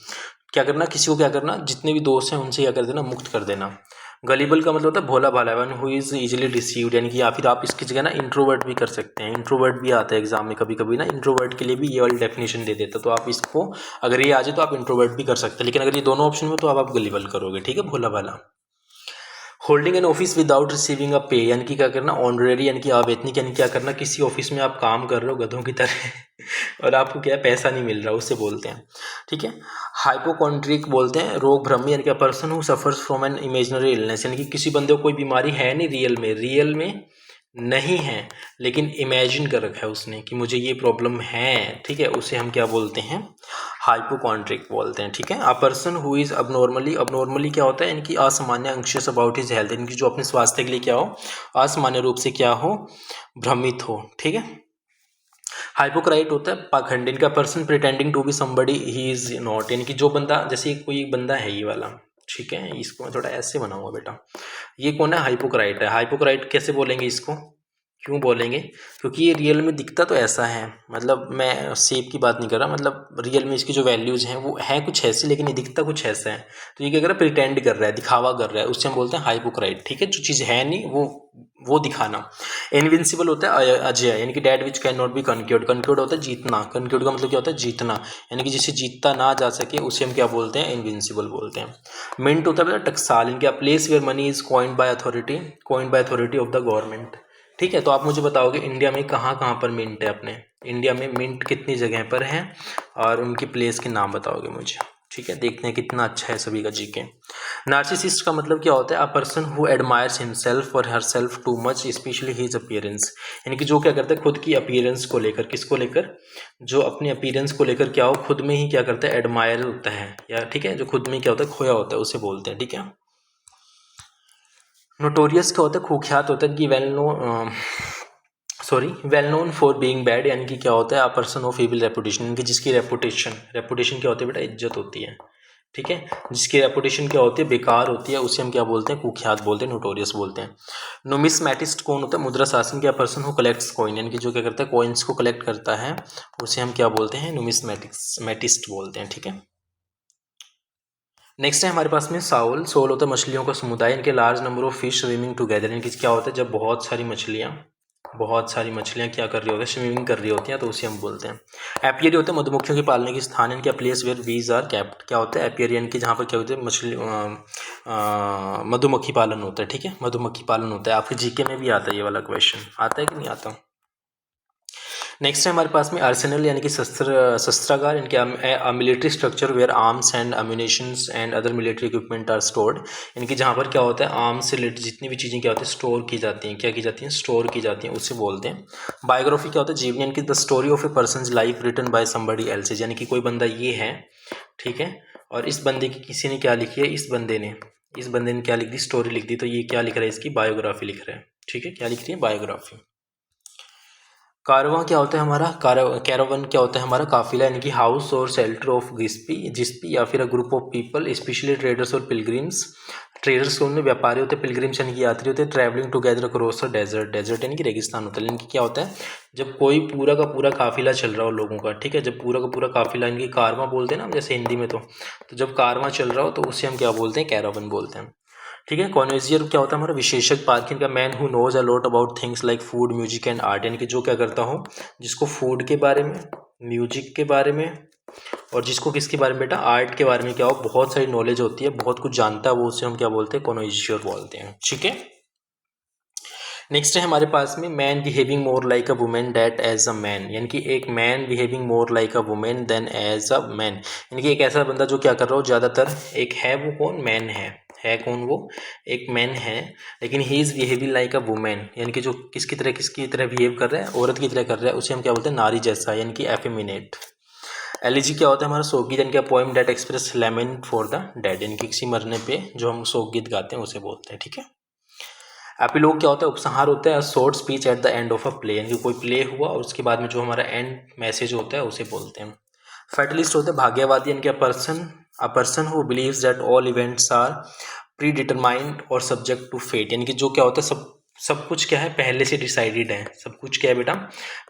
क्या करना, किसी को क्या करना, जितने भी दोस्त हैं उनसे क्या कर देना, मुक्त कर देना। गलीबल का मतलब होता है भोला भाला, one who is easily deceived, यानी कि या फिर आप इसकी जगह ना इंट्रोवर्ट भी कर सकते हैं। इंट्रोवर्ट भी आता है एग्जाम में कभी कभी ना, इंट्रोवर्ट के लिए भी ये वाली डेफिनेशन दे देता, तो आप इसको अगर ये आ जाए तो आप इंट्रोवर्ट भी कर सकते हैं, लेकिन अगर ये दोनों ऑप्शन में तो आप गलीबल करोगे। ठीक है, भोला भाला। Holding an office without receiving a पे, यानी कि क्या करना, ऑनरेरी, यानी कि अवैतनिक, यानी क्या करना, किसी ऑफिस में आप काम कर रहे हो गधों की तरह और आपको क्या है, पैसा नहीं मिल रहा, उससे बोलते हैं। ठीक है। हाइपोकॉन्ड्रिक बोलते हैं रोग भ्रमी, यानी कि person who suffers from an imaginary illness, यानी कि किसी बंदे को कोई बीमारी है नहीं, रियल में नहीं है, लेकिन इमेजिन कर रखा है उसने कि मुझे ये प्रॉब्लम है। ठीक है, उसे हम क्या बोलते हैं, हाइपोकॉन्ड्रिक बोलते हैं। ठीक है। अ पर्सन हु इज अबनॉर्मली क्या होता है, इनकी असामान्य अंशियस अबाउट हिज हेल्थ, इनकी जो अपने स्वास्थ्य के लिए क्या हो, असामान्य रूप से क्या हो, भ्रमित हो। ठीक है। हाइपोक्राइट होता है पाखंड, इनका person pretending to be somebody he is not, यानी कि जो बंदा, जैसे कोई बंदा है ये वाला, ठीक है, इसको मैं थोड़ा ऐसे बनाऊंगा बेटा। ये कौन है, हाइपोक्राइट है। हाइपोक्राइट कैसे बोलेंगे इसको, क्यों बोलेंगे, क्योंकि ये रियल में दिखता तो ऐसा है, मतलब मैं सेप की बात नहीं कर रहा, मतलब रियल में इसकी जो वैल्यूज़ हैं वो है कुछ ऐसी, लेकिन ये दिखता कुछ ऐसा है। तो ये क्या कर रहा है, प्रिटेंड कर रहा है, दिखावा कर रहा है, उससे हम बोलते हैं हाइपोक्राइट। ठीक है, जो चीज़ है नहीं वो दिखाना। इनविंसिबल होता है अजय, यानी कि that which can not be conquered. Conquered होता है जीतना, कनक्यूर्ड का मतलब क्या होता है, जीतना, यानी कि जिसे जीतता ना जा सके उसे हम क्या बोलते हैं, इनविंसिबल बोलते हैं। मिंट होता है टकसाल, इनके place where money is coined by authority of the government. ठीक है, तो आप मुझे बताओगे इंडिया में कहाँ कहाँ पर मिंट है, अपने इंडिया में मिंट कितनी जगह पर है, और उनकी प्लेस के नाम बताओगे मुझे। ठीक है, देखते हैं कितना अच्छा है सभी का जीके। नार्सिसिस्ट का मतलब क्या होता है, a person who admires himself और herself too much specially his appearance, यानी कि जो क्या करता है खुद की अपीयरेंस को लेकर, किसको लेकर, जो अपनी अपीयरेंस को लेकर क्या हो, खुद में ही क्या करता है, एडमायर होता है, या ठीक है, जो खुद में क्या होता है, खोया होता है, उसे बोलते हैं। ठीक है। नोटोरियस क्या होता है, कुख्यात होता है, कि well known for being bad, यानी कि क्या होता है, a person of evil reputation, यानी कि जिसकी रेपुटेशन क्या होती है बेटा, इज्जत होती है। ठीक है, जिसकी रेपुटेशन क्या होती है, बेकार होती है, उसे हम क्या बोलते हैं, कुख्यात बोलते हैं, नोटोरियस बोलते हैं। नुमिस्मैटिस्ट कौन होता है, मुद्रा शासन का पर्सन हु कलेक्ट्स कॉइन, यानी कि जो क्या करता है, कॉइन्स को कलेक्ट करता है, उसे हम क्या बोलते हैं, नुमिस्मैटिस्ट बोलते हैं। ठीक है। नेक्स्ट है हमारे पास में सोल होता है मछलियों का समुदाय, इनके large number of fish swimming together, इनकी क्या होता है, जब बहुत सारी मछलियाँ क्या कर रही होती है, स्विमिंग कर रही होती हैं, तो उसे हम बोलते हैं। एपियरी होता है मधुमक्खियों के पालने की स्थान, इनके place where bees are kept, क्या होता है, एपियरी, यानी कि जहाँ पर क्या होता है, मधुमक्खी पालन होता है। ठीक है, मधुमक्खी पालन होता है, आपके जीके में भी आता है ये वाला क्वेश्चन, आता है कि नहीं आता। नेक्स्ट है हमारे पास में आर्सेनल, यानी कि शस्त्रागार, इनके military structure where arms and ammunitions and other military equipment are stored, इनकी जहाँ पर क्या होता है, आर्म्स से रिलेटेड जितनी भी चीज़ें क्या होती है, स्टोर की जाती हैं, क्या की जाती हैं, स्टोर की जाती हैं, उसे बोलते हैं। बायोग्राफी क्या होता है, जीवनी, इनकी the story of a person life written by somebody else, यानी कि कोई बंदा ये है, ठीक है, और इस बंदे की किसी ने क्या लिखी है, इस बंदे ने क्या लिख दी, स्टोरी लिख दी, तो ये क्या लिख रहा है, इसकी बायोग्राफी लिख रहा है। ठीक है, क्या लिख रही है, बायोग्राफी। कारवां क्या होता है हमारा, कैरावन क्या होता है हमारा, काफिला, यानी कि हाउस और शेल्टर ऑफ जिस्पी या फिर a group of people, specially traders और पिलग्रिम्स। ट्रेडर्स कौन, व्यापारी होते हैं, पिलग्रिम्स यानी कि यात्री होते हैं, travelling together across the desert यानी कि रेगिस्तान होता है। इनकी क्या होता है, जब कोई पूरा का पूरा काफिला चल रहा हो लोगों का, ठीक है, जब पूरा का पूरा काफिला, इनकी कारवां बोलते हैं ना जैसे हिंदी में, तो जब कारवां चल रहा हो तो उसे हम क्या बोलते हैं, कैरावन बोलते हैं। ठीक है। कॉन्वेजियर क्या होता है हमारा, विशेषज्ञ पार्किंग का, man who knows a lot about things like food music and art, यानी कि जो क्या करता हो, जिसको फूड के बारे में, म्यूजिक के बारे में, और जिसको किसके बारे में बेटा, आर्ट के बारे में क्या हो, बहुत सारी नॉलेज होती है, बहुत कुछ जानता है वो, उसे हम क्या बोलते हैं, कॉन्वेजियर बोलते हैं। ठीक है। नेक्स्ट है हमारे पास में man behaving more like a women that as a man, यानी कि एक man behaving more like a women than as a man, यानी कि एक ऐसा बंदा जो क्या कर रहा हो ज़्यादातर, एक है वो कौन, मैन है कौन वो, एक मैन है, लेकिन he is behaving like a women, यानी कि जो किसकी तरह बिहेव कर रहा है, औरत की तरह कर रहा है, उसे हम क्या बोलते हैं, नारी जैसा, यानी कि एफेमिनेट। एलिजी क्या होता है हमारा, शोकगीत, यानी कि poem that express lament for the dead, यानी कि किसी मरने पे जो हम शोकगीत गाते हैं उसे बोलते हैं, ठीक है। एपिलॉग क्या होता है, उपसंहार होता है, short speech at the end of a play, यानी कि कोई प्ले हुआ और उसके बाद में जो हमारा एंड मैसेज होता है उसे बोलते हैं। फैटलिस्ट होता है भाग्यवादी, यानी कि a person who believes that all events are predetermined or subject to fate, यानी कि जो क्या होता है, सब कुछ क्या है, पहले से डिसाइडेड है, सब कुछ क्या है बेटा,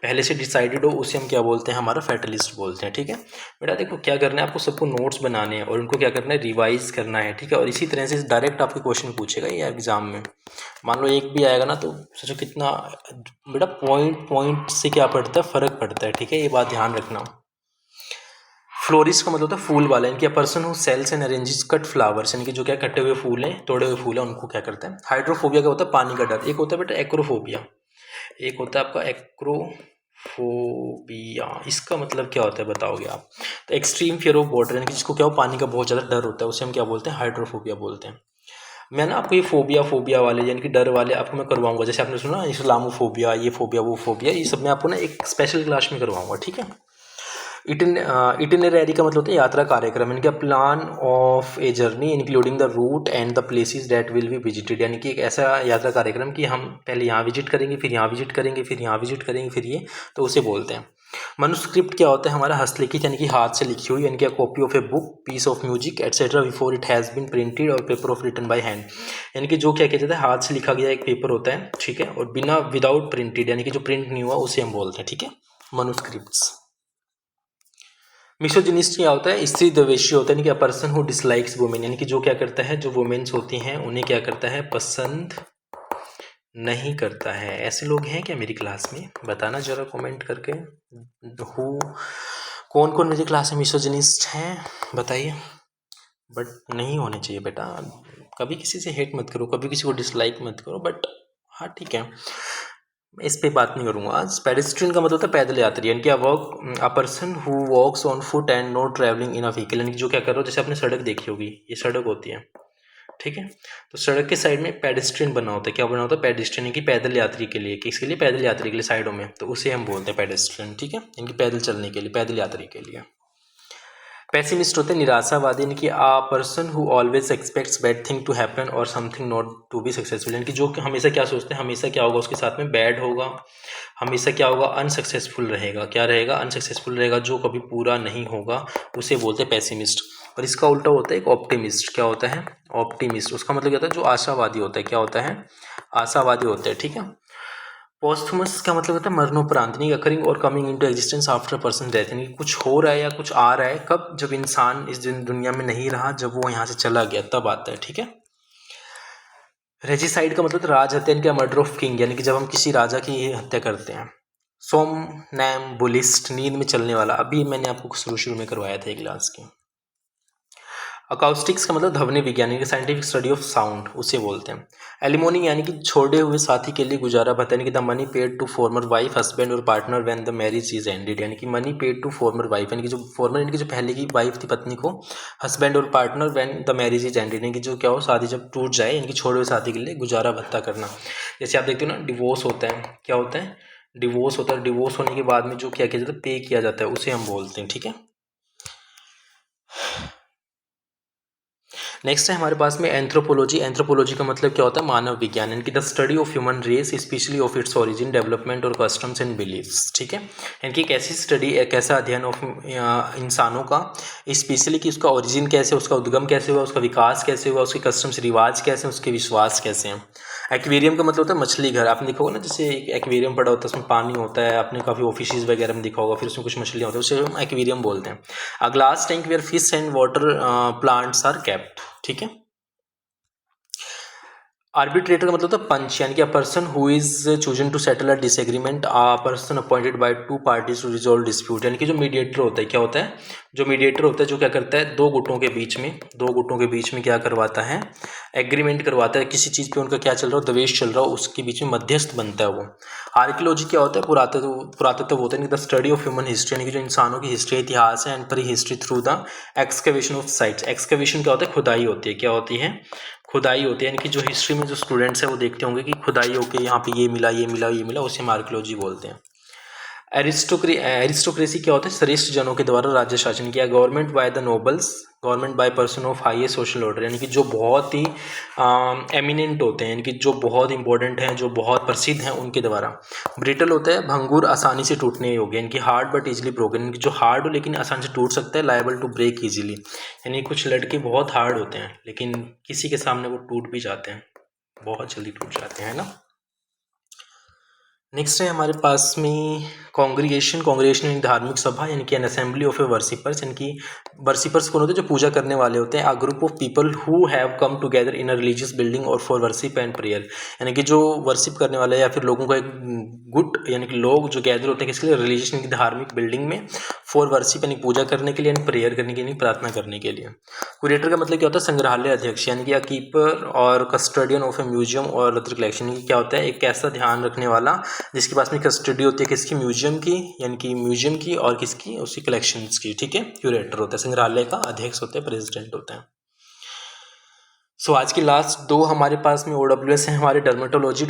पहले से डिसाइडेड हो, उसे हम क्या बोलते हैं, हमारा फैटलिस्ट बोलते हैं, ठीक है। बेटा देखो क्या करना है, आपको सबको नोट्स बनाने हैं और उनको क्या करना है, रिवाइज करना है, ठीक है। और इसी तरह से डायरेक्ट आपके क्वेश्चन पूछेगा ये एग्जाम में, मान लो एक भी आएगा ना तो सोचो कितना बेटा पॉइंट पॉइंट से क्या पड़ता है, फर्क पड़ता है, ठीक है, ये बात ध्यान रखना। फ्लोरिस्ट का मतलब होता है फूल वाला, इनकी person who sells and arranges cut flowers, यानी कि जो क्या कटे हुए फूल हैं, तोड़े हुए फूल हैं, उनको क्या करते हैं। हाइड्रोफोबिया का होता है पानी का डर, एक होता है बेटा एक्रोफोबिया, एक होता है आपका एक्रोफोबिया, इसका मतलब क्या होता है बताओगे आप। तो एक्सट्रीम फियर ऑफ वाटर, यानी कि जिसको क्या हो, पानी का बहुत ज़्यादा डर होता है, उसे हम क्या बोलते हैं, हाइड्रोफोबिया बोलते हैं। मैं ना आपको ये फोबिया वाले यानी कि डर वाले आपको मैं करवाऊंगा, जैसे आपने सुना इस्लामोफोबिया, ये फोबिया वो फोबिया, ये सब मैं आपको ना एक स्पेशल क्लास में करवाऊंगा, ठीक है। इटिनरी का मतलब होता है यात्रा कार्यक्रम, यानी कि plan of a journey including the route and the places that will be visited, यानी कि एक ऐसा यात्रा कार्यक्रम कि हम पहले यहाँ विजिट करेंगे, फिर यहाँ विजिट करेंगे, फिर यहाँ विजिट करेंगे, फिर ये, तो उसे बोलते हैं। मनुस्क्रिप्ट क्या होता है हमारा, हस्तलिखित, यानी कि हाथ से लिखी हुई, यानी कि copy of a book, piece of music etcetera before it has been printed or paper of written by hand, यानी कि जो क्या कहते हैं, हाथ से लिखा गया एक पेपर होता है, ठीक है, और बिना विदाउट प्रिंटेड, यानी कि जो प्रिंट नहीं हुआ उसे हम बोलते हैं, ठीक है, मनुस्क्रिप्ट्स। मिसोजिनिस्ट क्या होता है, स्त्री द्वेषी होता है, यानी कि a person who dislikes women, यानी कि जो क्या करता है, जो वुमेन्स होती हैं उन्हें क्या करता है, पसंद नहीं करता है। ऐसे लोग हैं क्या मेरी क्लास में, बताना जरा कमेंट करके, हु कौन कौन मेरी क्लास में मिसोजिनिस्ट हैं बताइए। बट नहीं होने चाहिए बेटा, कभी किसी से हेट मत करो, कभी किसी को डिसलाइक मत करो, बट हाँ ठीक है, मैं इस पे बात नहीं करूँगा आज। पेडेस्ट्रियन का मतलब होता है पैदल यात्री, यानी कि a person who walks on foot and not travelling in a vehicle, यानी कि जो क्या कर रहे हो, जैसे आपने सड़क देखी होगी, ये सड़क होती है, ठीक है, तो सड़क के साइड में पेडेस्ट्रियन बना होता है, क्या बना होता है, पेडेस्ट्रियन, की पैदल यात्री के लिए, किसके लिए, पैदल यात्री के लिए साइडों में, तो उसे हम बोलते हैं पेडेस्ट्रियन, ठीक है, इनकी पैदल चलने के लिए, पैदल यात्री के लिए। पेसिमिस्ट होते हैं निराशावादी, यानी कि a person who always expects bad thing to happen or something not to be successful, यानी कि जो हमेशा क्या सोचते हैं, हमेशा क्या होगा उसके साथ में, बैड होगा, हमेशा क्या होगा, अनसक्सेसफुल रहेगा, क्या रहेगा, अनसक्सेसफुल रहेगा, जो कभी पूरा नहीं होगा, उसे बोलते हैं पेसिमिस्ट। और इसका उल्टा होता है एक ऑप्टिमिस्ट, क्या होता है, ऑप्टिमिस्ट, उसका मतलब क्या होता है, जो आशावादी होता है, क्या होता है, आशावादी होता है, ठीक है। पोस्थुमस का मतलब होता है मरणोपरांत, नहीं अकरिंग और coming into existence after person death, यानी कि कुछ हो रहा है या कुछ आ रहा है, कब, जब इंसान इस दुनिया में नहीं रहा, जब वो यहाँ से चला गया तब आता है, ठीक है। रेजिसाइड का मतलब राज हत्या, यानी कि मर्डर ऑफ किंग, यानी कि जब हम किसी राजा की हत्या करते हैं। सोमनैम्बुलिस्ट, नींद में चलने वाला, अभी मैंने आपको शुरू शुरू में करवाया था एक क्लास के। अकाउस्टिक्स का मतलब ध्वनि विज्ञान, यानी कि साइंटिफिक स्टडी ऑफ साउंड, उसे बोलते हैं। एलिमोनी यानी कि छोड़े हुए साथी के लिए गुजारा भत्ता, यानी कि the money paid to former wife husband or partner when the marriage is ended, यानी कि money paid to former wife, यानी कि जो फॉर्मर, यानी कि जो पहले की वाइफ थी, पत्नी को, husband or partner when the marriage is ended, यानी कि जो क्या हो, शादी जब टूट जाए, यानी कि छोड़े हुए साथी के लिए गुजारा भत्ता करना। जैसे आप देखते हो ना, डिवोर्स होता है, क्या होता है, डिवोर्स होता है, डिवोर्स होने के बाद में जो क्या किया जाता है, पे किया जाता है, उसे हम बोलते हैं, ठीक है। नेक्स्ट है हमारे पास में एंथ्रोपोलॉजी। एंथ्रोपोलॉजी का मतलब क्या होता है, मानव विज्ञान, यानी कि the study of human race specially of its origin, development or customs and beliefs, ठीक है, यानी कि एक ऐसी स्टडी, एक ऐसा अध्ययन ऑफ इंसानों का, स्पेशली कि उसका ओरिजिन कैसे, उसका उद्गम कैसे हुआ, उसका विकास कैसे हुआ, उसके कस्टम्स रिवाज कैसे हैं, उसके विश्वास कैसे हैं। एक्वेरियम का मतलब होता है मछली घर, आपने देखा होगा ना, जैसे एक एक्वेरियम पड़ा होता है, उसमें पानी होता है, आपने काफ़ी ऑफिसेज वगैरह में देखा होगा, फिर उसमें कुछ मछलियाँ होती है, उसे हम एक्वेरियम बोलते हैं। A glass tank where fish and water plants are kept, ठीक है। आर्बिट्रेटर का मतलब होता है पंच, यानी कि a person who is chosen to settle a disagreement, a person appointed by two parties to resolve dispute. यानी कि जो मीडिएटर होता है, क्या होता है, जो मीडिएटर होता है जो क्या करता है, दो गुटों के बीच में क्या करवाता है, एग्रीमेंट करवाता है, किसी चीज़ पे उनका क्या चल रहा हो, द्वेष चल रहा हो, उसके बीच में मध्यस्थ बनता है वो। आर्कियोलॉजी क्या होता है, पुरातत्व होता है, the study of human history, यानी कि जो इंसानों की हिस्ट्री, इतिहास है, and pre history through the excavation of sites. Excavation क्या होता है, खुदाई होती है, क्या होती है, खुदाई होती है, यानी कि जो हिस्ट्री में जो स्टूडेंट्स हैं वो देखते होंगे कि खुदाई होके यहाँ पे ये मिला, ये मिला, ये मिला, उसे हम आर्कियोलॉजी बोलते हैं। एरिस्टोक्रेसी क्या होता है, श्रेष्ठ जनों के द्वारा राज्य शासन किया। Government by the nobles, government by person of highest social order, यानी कि जो बहुत ही एमिनेंट होते हैं, यानी कि जो बहुत इंपॉर्टेंट हैं, जो बहुत प्रसिद्ध हैं, उनके द्वारा। ब्रिटल होता है भंगुर, आसानी से टूटने योग्य, यानी कि हार्ड बट इजीली ब्रोकन, यानी कि जो हार्ड हो लेकिन आसानी से टूट सकता है। लायबल टू ब्रेक इजीली, यानी कुछ लड़के बहुत हार्ड होते हैं लेकिन किसी के सामने वो टूट भी जाते हैं, बहुत जल्दी टूट जाते हैं, है ना। नेक्स्ट है हमारे पास में कांग्रीगेशन धार्मिक सभा, यानी कि N assembly of A worshippers, यानी कि वर्शिपर्स कौन होते हैं, जो पूजा करने वाले होते हैं। A group of people who have come together in a religious building और फॉर वर्शिप एंड प्रेयर, यानी कि जो वर्शिप करने वाले या फिर लोगों का एक गुट, यानी कि लोग जो गैदर होते हैं किसके लिए, रिलीजियस यानी कि धार्मिक बिल्डिंग में, फॉर वर्शिप यानी पूजा करने के लिए, एंड प्रेयर करने के लिए, प्रार्थना करने के लिए। क्यूरेटर का मतलब क्या होता है, संग्रहालय अध्यक्ष, यानी कि अ कीपर और कस्टोडियन ऑफ ए म्यूजियम और अदर कलेक्शन, क्या होता है, एक ऐसा ध्यान रखने वाला जिसके पास में कस्टडी होती है, किसकी, म्यूजियम की, यानी कि म्यूजियम की, और किसकी, उसकी कलेक्शंस की, ठीक है। क्यूरेटर होता है, संग्रहालय का अध्यक्ष होता है, प्रेसिडेंट होता है। सो आज की लास्ट दो हमारे पास में OWS है हमारे। डर्मेटोलॉजी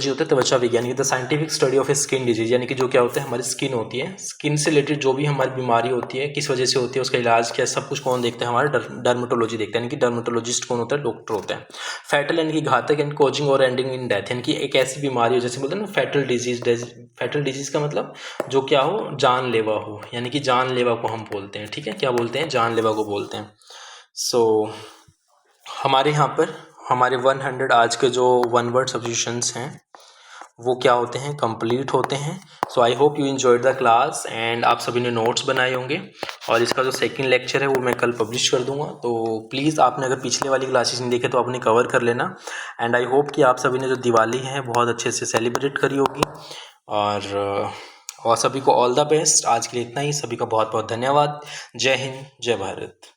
होता है त्वचा विज्ञान, the scientific study of A skin disease, यानी कि जो क्या होता है, हमारी स्किन होती है, स्किन से रिलेटेड जो भी हमारी बीमारी होती है, किस वजह से होती है, उसका इलाज क्या है, सब कुछ कौन देखता है, हमारा डर्मेटोलॉजी देखता है, यानी कि डर्मेटोलॉजिस्ट कौन होता है, डॉक्टर होता है। फैटल यानी कि घातक, एंड कोजिंग और एंडिंग इन डेथ, यानी कि एक ऐसी बीमारी हो, जैसे बोलते हैं ना फैटल डिजीज का मतलब जो क्या हो, जानलेवा हो, यानी कि जानलेवा को हम बोलते हैं, ठीक है, क्या बोलते हैं, जानलेवा को बोलते हैं। सो हमारे यहाँ पर हमारे 100 आज के जो वन वर्ड सब्स्टिट्यूशंस हैं वो क्या होते हैं, कंप्लीट होते हैं। So I hope you enjoyed the class, and आप सभी ने नोट्स बनाए होंगे, और इसका जो सेकंड लेक्चर है वो मैं कल पब्लिश कर दूंगा। तो प्लीज़ आपने अगर पिछले वाली क्लासेस नहीं देखे तो आपने कवर कर लेना। एंड आई होप कि आप सभी ने जो दिवाली है बहुत अच्छे से सेलिब्रेट करी होगी, और सभी को ऑल द बेस्ट। आज के लिए इतना ही, सभी का बहुत बहुत धन्यवाद। जय हिंद, जय भारत।